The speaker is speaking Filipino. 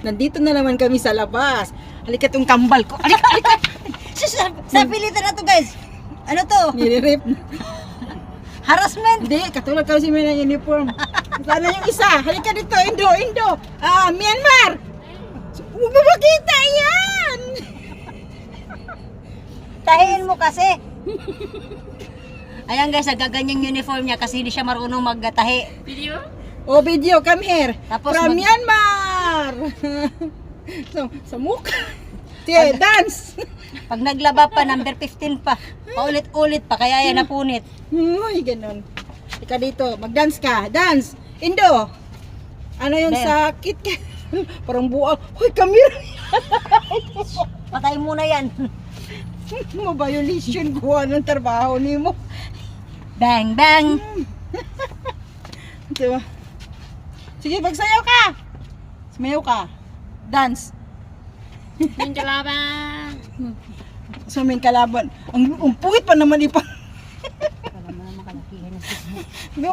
Nandito na naman kami sa labas. Halika tong kambal ko. Halika, halika. Sa pilitan na to guys. Ano to? Nire-rip. Harassment. Hindi, katulad kasi may na uniform. Sana yung isa. Halika dito, Indo. Myanmar. Makita yan. Tahiin mo kasi. Ayan guys, nagaganyan uniform niya kasi hindi siya marunong magtahi. Video, come here. Tapos From Myanmar. Sa mukha. Sige, dance. Pag naglaba pa, number 15 pa. Paulit-ulit pa, kaya yan napunit. Uy, ganun. Ika dito, mag-dance ka. Dance. Indo. Ano yung Then. sakit ka? Parang buwag. Hoy, kamera. Patay muna yan. Mabiolation ko ng trabaho ni mo. Bang, bang. Diba? Sige, magsayaw ka. Sumayaw ka. Dance. Yung kalaban. Sa aming kalaban. Ang pungit pa naman ipa. Wala mo naman kalakihin na